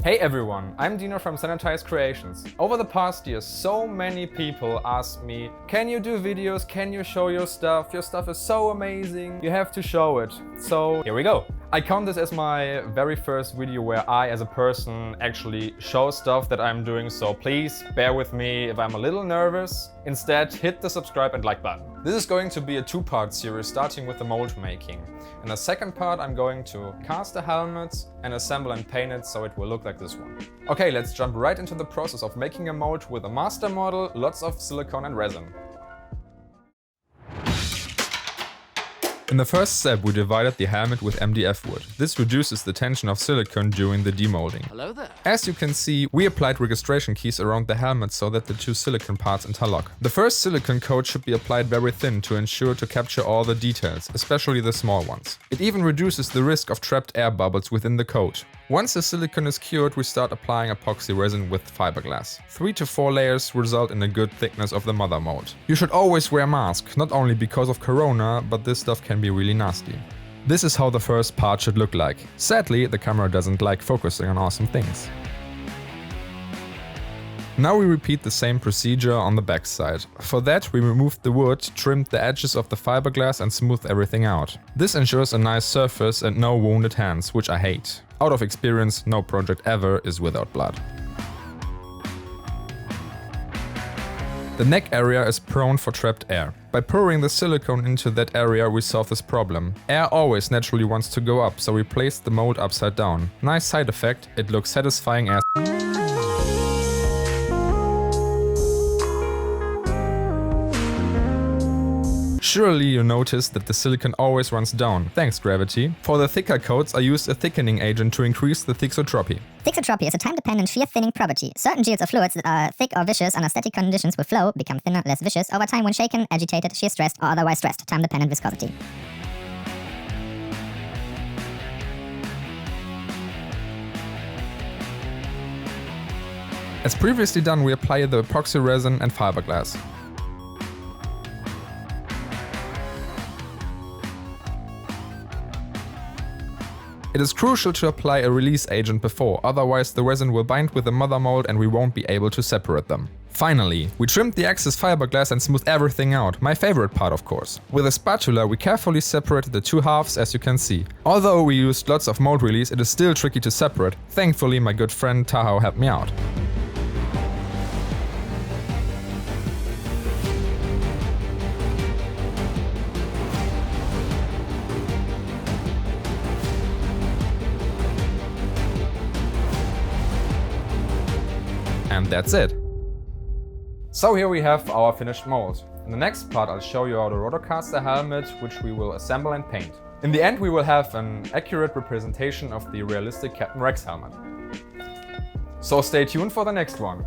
Hey everyone, I'm Dino from Sanotized Creations. Over the past years, so many people asked me, can you do videos, can you show your stuff is so amazing, you have to show it. So here we go. I count this as my very first video where I as a person actually show stuff that I'm doing, so please bear with me if I'm a little nervous. Instead, hit the subscribe and like button. This is going to be a two-part series starting with the mold making. In the second part I'm going to cast the helmet and assemble and paint it so it will look like this one. Okay, let's jump right into the process of making a mold with a master model, lots of silicone and resin. In the first step, we divided the helmet with MDF wood. This reduces the tension of silicone during the demolding. Hello there. As you can see, we applied registration keys around the helmet so that the two silicone parts interlock. The first silicone coat should be applied very thin to ensure to capture all the details, especially the small ones. It even reduces the risk of trapped air bubbles within the coat. Once the silicone is cured, we start applying epoxy resin with fiberglass. 3 to 4 layers result in a good thickness of the mother mold. You should always wear a mask, not only because of corona, but this stuff can be really nasty. This is how the first part should look like. Sadly, the camera doesn't like focusing on awesome things. Now we repeat the same procedure on the back side. For that, we removed the wood, trimmed the edges of the fiberglass and smoothed everything out. This ensures a nice surface and no wounded hands, which I hate. Out of experience, no project ever is without blood. The neck area is prone for trapped air. By pouring the silicone into that area, we solve this problem. Air always naturally wants to go up, so we placed the mold upside down. Nice side effect, it looks satisfying as Surely you noticed that the silicone always runs down. Thanks, gravity. For the thicker coats, I used a thickening agent to increase the thixotropy. Thixotropy is a time-dependent shear thinning property. Certain geles or fluids that are thick or viscous under static conditions will flow, become thinner, less viscous, over time when shaken, agitated, shear stressed, or otherwise stressed. Time-dependent viscosity. As previously done, we apply the epoxy resin and fiberglass. It is crucial to apply a release agent before, otherwise the resin will bind with the mother mold and we won't be able to separate them. Finally, we trimmed the excess fiberglass and smoothed everything out, my favorite part of course. With a spatula we carefully separated the two halves, as you can see. Although we used lots of mold release, it is still tricky to separate. Thankfully my good friend Tahoe helped me out. And that's it. So here we have our finished mold. In the next part I'll show you how to rotocast the helmet, which we will assemble and paint. In the end we will have an accurate representation of the realistic Captain Rex helmet. So stay tuned for the next one.